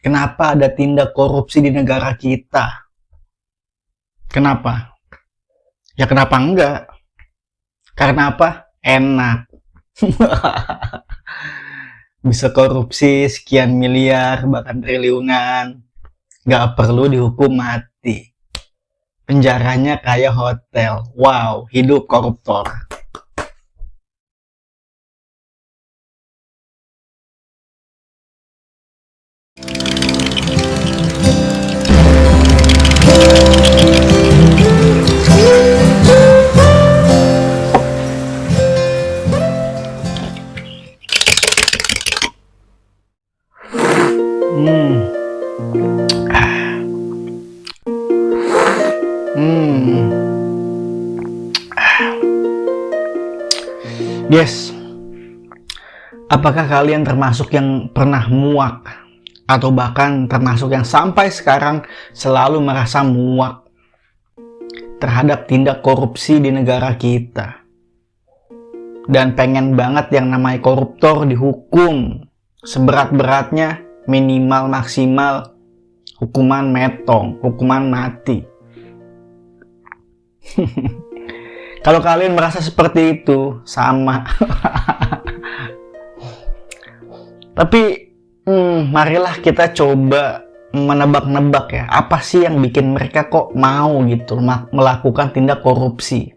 Kenapa ada tindak korupsi di negara kita? Kenapa? Ya kenapa enggak? Karena apa? Enak. Bisa korupsi sekian miliar, bahkan triliunan. Nggak perlu dihukum mati. Penjaranya kayak hotel. Wow, hidup koruptor. Yes, apakah kalian termasuk yang pernah muak atau bahkan termasuk yang sampai sekarang selalu merasa muak terhadap tindak korupsi di negara kita dan pengen banget yang namanya koruptor dihukum seberat-beratnya, minimal maksimal hukuman metong, hukuman mati? Kalau kalian merasa seperti itu, sama. Tapi, marilah kita coba menebak-nebak ya. Apa sih yang bikin mereka kok mau gitu melakukan tindak korupsi?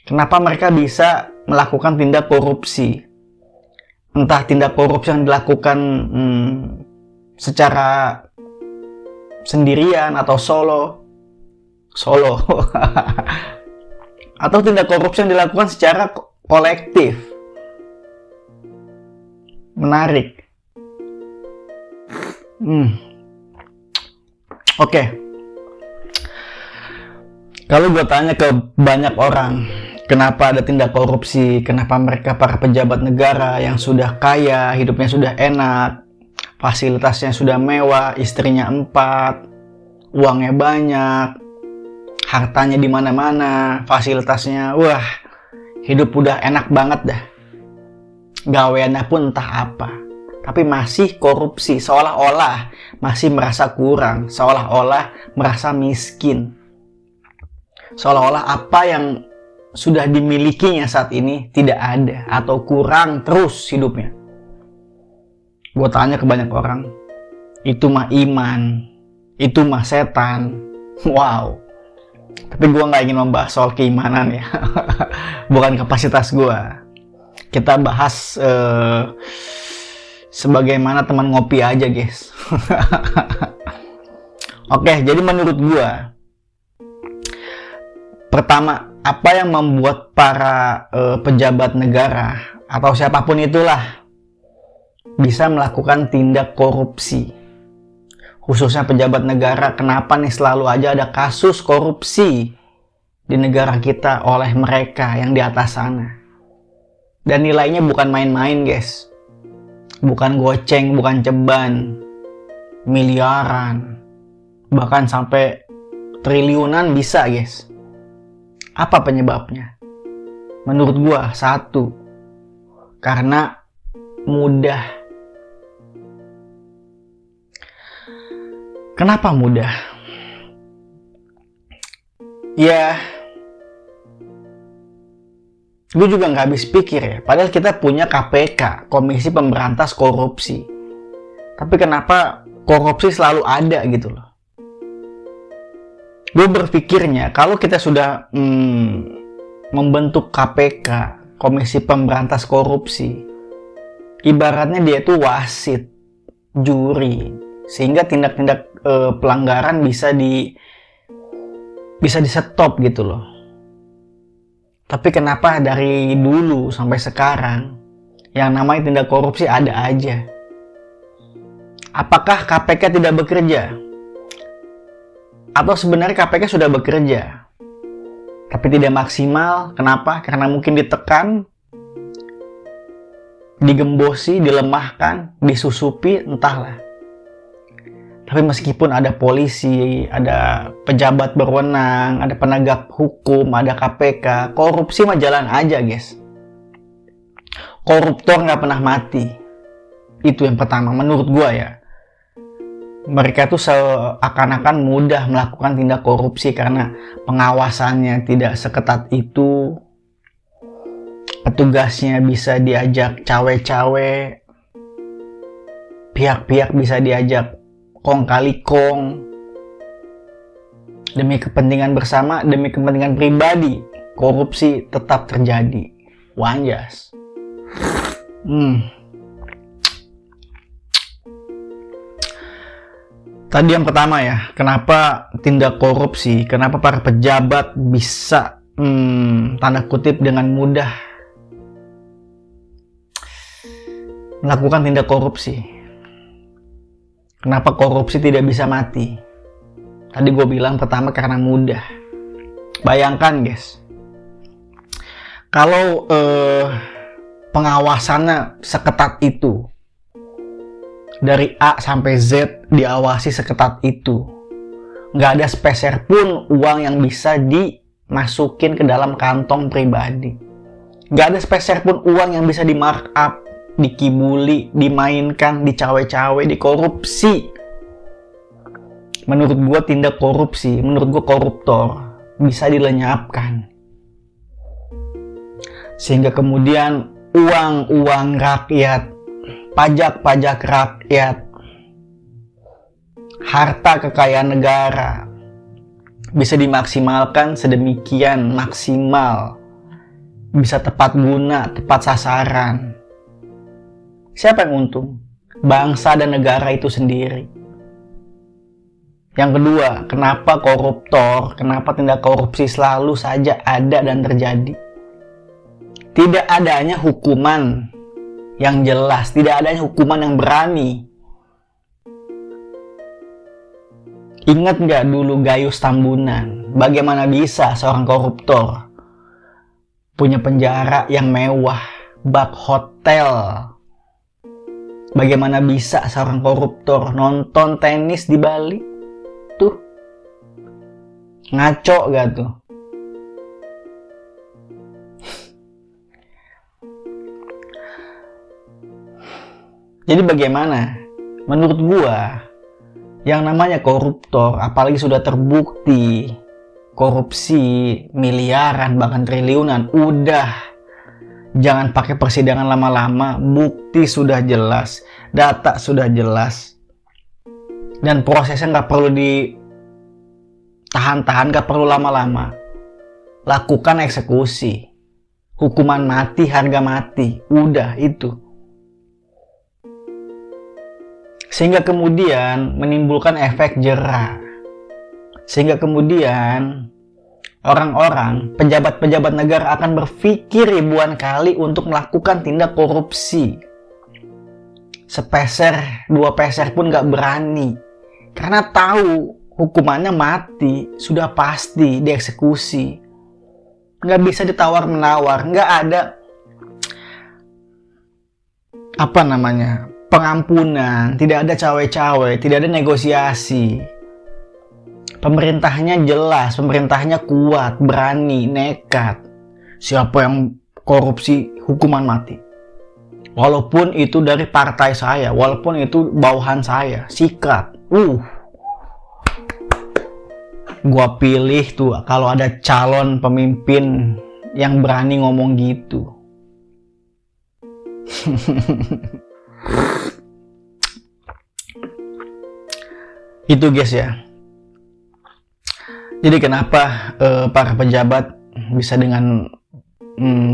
Kenapa mereka bisa melakukan tindak korupsi? Entah tindak korupsi yang dilakukan secara sendirian atau solo. Atau tindak korupsi yang dilakukan secara kolektif. Menarik. Oke. Kalau gue tanya ke banyak orang, kenapa ada tindak korupsi, kenapa mereka para pejabat negara yang sudah kaya, hidupnya sudah enak, fasilitasnya sudah mewah, istrinya 4, uangnya banyak, hartanya di mana-mana, fasilitasnya, wah, hidup udah enak banget dah. Gaweannya pun entah apa. Tapi masih korupsi, seolah-olah masih merasa kurang, seolah-olah merasa miskin. Seolah-olah apa yang sudah dimilikinya saat ini tidak ada atau kurang terus hidupnya. Gue tanya ke banyak orang, itu mah iman, itu mah setan. Wow. Tapi gue gak ingin membahas soal keimanan ya. Bukan kapasitas gue. Kita bahas sebagaimana teman ngopi aja guys. Oke, jadi menurut gue, pertama, apa yang membuat para pejabat negara atau siapapun itulah bisa melakukan tindak korupsi? Khususnya pejabat negara, kenapa nih selalu aja ada kasus korupsi di negara kita oleh mereka yang di atas sana? Dan nilainya bukan main-main guys. Bukan goceng, bukan ceban. Miliaran. Bahkan sampai triliunan bisa guys. Apa penyebabnya? Menurut gua, satu. Karena mudah. Kenapa mudah? Ya, gue juga nggak habis pikir ya. Padahal kita punya KPK, Komisi Pemberantas Korupsi. Tapi kenapa korupsi selalu ada gitu loh? Gue berpikirnya kalau kita sudah membentuk KPK, Komisi Pemberantas Korupsi, ibaratnya dia itu wasit, juri, sehingga tindak-tindak pelanggaran bisa di stop gitu loh. Tapi kenapa dari dulu sampai sekarang yang namanya tindak korupsi ada aja? Apakah KPK tidak bekerja? Atau sebenarnya KPK sudah bekerja tapi tidak maksimal? Kenapa? Karena mungkin ditekan, digembosi, dilemahkan, disusupi, entahlah. Tapi meskipun ada polisi, ada pejabat berwenang, ada penegak hukum, ada KPK, korupsi mah jalan aja guys. Koruptor nggak pernah mati. Itu yang pertama menurut gua ya. Mereka tuh seakan-akan mudah melakukan tindak korupsi karena pengawasannya tidak seketat itu. Petugasnya bisa diajak cawe-cawe, pihak-pihak bisa diajak kong kali kong. Demi kepentingan bersama, demi kepentingan pribadi, korupsi tetap terjadi. Wanjas. Tadi yang pertama ya, kenapa tindak korupsi, kenapa para pejabat bisa tanda kutip dengan mudah melakukan tindak korupsi. Kenapa korupsi tidak bisa mati? Tadi gue bilang pertama karena mudah. Bayangkan guys, kalau pengawasannya seketat itu, dari A sampai Z diawasi seketat itu, nggak ada sepeser pun uang yang bisa dimasukin ke dalam kantong pribadi, nggak ada sepeser pun uang yang bisa di markup, dikibuli, dimainkan, dicawe-cawe, dikorupsi. Menurut gua tindak korupsi, menurut gua koruptor bisa dilenyapkan, sehingga kemudian uang-uang rakyat, pajak-pajak rakyat, harta kekayaan negara bisa dimaksimalkan sedemikian maksimal, bisa tepat guna, tepat sasaran. Siapa yang untung? Bangsa dan negara itu sendiri. Yang kedua, kenapa koruptor, kenapa tindak korupsi selalu saja ada dan terjadi? Tidak adanya hukuman yang jelas, tidak adanya hukuman yang berani. Ingat nggak dulu Gayus Tambunan? Bagaimana bisa seorang koruptor punya penjara yang mewah, bak hotel? Bagaimana bisa seorang koruptor nonton tenis di Bali? Tuh, ngaco gak tuh? Jadi bagaimana? Menurut gua, yang namanya koruptor, apalagi sudah terbukti korupsi miliaran bahkan triliunan, udah jangan pakai persidangan lama-lama, bukti sudah jelas, data sudah jelas, dan prosesnya nggak perlu ditahan-tahan, nggak perlu lama-lama. Lakukan eksekusi, hukuman mati, harga mati, udah itu. Sehingga kemudian menimbulkan efek jera. Sehingga kemudian orang-orang, pejabat-pejabat negara akan berpikir ribuan kali untuk melakukan tindak korupsi. Sepeser, 2 peser pun gak berani. Karena tahu hukumannya mati, sudah pasti dieksekusi. Gak bisa ditawar-menawar, gak ada pengampunan, tidak ada cawe-cawe, tidak ada negosiasi. Pemerintahnya jelas, pemerintahnya kuat, berani, nekat. Siapa yang korupsi, hukuman mati. Walaupun itu dari partai saya, walaupun itu bawahan saya, sikat. Gua pilih tuh kalau ada calon pemimpin yang berani ngomong gitu. Itu guys ya. Jadi kenapa para pejabat bisa dengan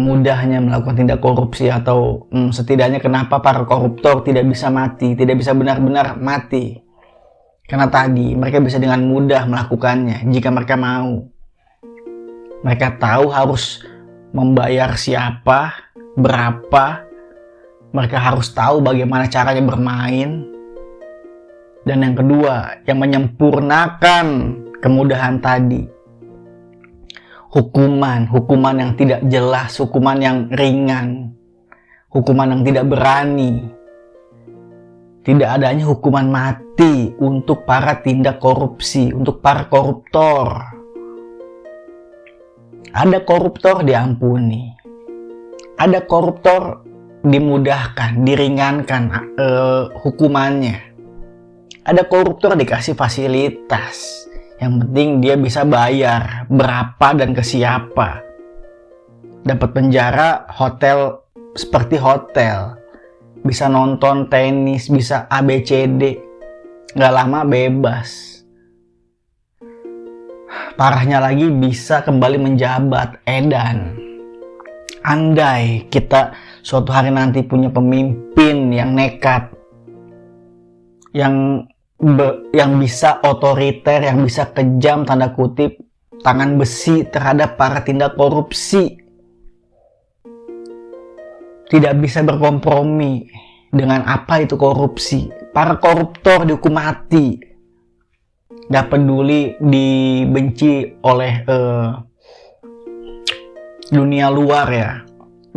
mudahnya melakukan tindak korupsi, atau setidaknya kenapa para koruptor tidak bisa mati, tidak bisa benar-benar mati? Karena tadi mereka bisa dengan mudah melakukannya jika mereka mau. Mereka tahu harus membayar siapa, berapa. Mereka harus tahu bagaimana caranya bermain. Dan yang kedua, yang menyempurnakan kemudahan tadi, hukuman yang tidak jelas, hukuman yang ringan, hukuman yang tidak berani. Tidak adanya hukuman mati untuk para tindak korupsi, untuk para koruptor. Ada koruptor diampuni, ada koruptor dimudahkan, diringankan hukumannya. Ada koruptor dikasih fasilitas. Yang penting dia bisa bayar berapa dan ke siapa. Dapat penjara hotel seperti hotel. Bisa nonton tenis, bisa ABCD. Nggak lama bebas. Parahnya lagi bisa kembali menjabat, edan. Andai kita suatu hari nanti punya pemimpin yang nekat, yang bisa otoriter, yang bisa kejam, tanda kutip, tangan besi terhadap para tindak korupsi, tidak bisa berkompromi dengan apa itu korupsi. Para koruptor dihukum mati, gak peduli dibenci oleh dunia luar ya.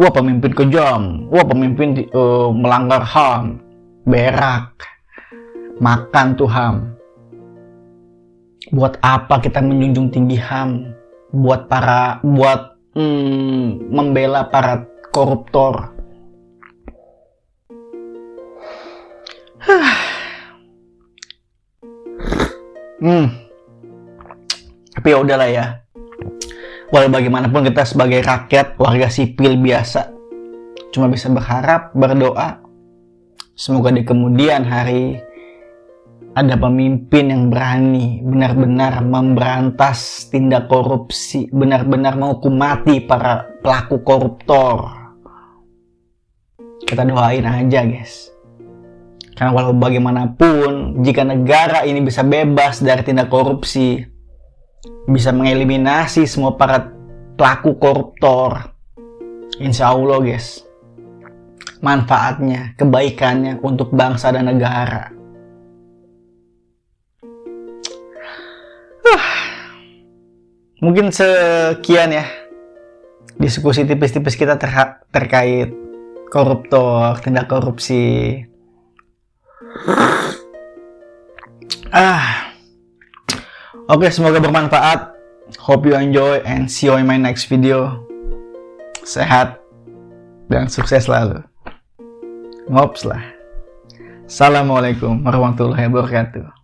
Wah pemimpin kejam, wah pemimpin melanggar HAM, berak, makan tuh HAM. Buat apa kita menjunjung tinggi HAM? Buat membela para koruptor. Tapi ya udahlah ya. Walau bagaimanapun kita sebagai rakyat, warga sipil biasa, cuma bisa berharap, berdoa, semoga di kemudian hari ada pemimpin yang berani benar-benar memberantas tindak korupsi, benar-benar menghukum mati para pelaku koruptor. Kita doain aja guys. Karena walau bagaimanapun, jika negara ini bisa bebas dari tindak korupsi, bisa mengeliminasi semua para pelaku koruptor, insya Allah guys, manfaatnya, kebaikannya untuk bangsa dan negara. Mungkin sekian ya diskusi tipis-tipis kita terkait koruptor, tindak korupsi. Oke, semoga bermanfaat. Hope you enjoy and see you in my next video. Sehat dan sukses selalu. Ngops lah. Assalamualaikum warahmatullahi wabarakatuh.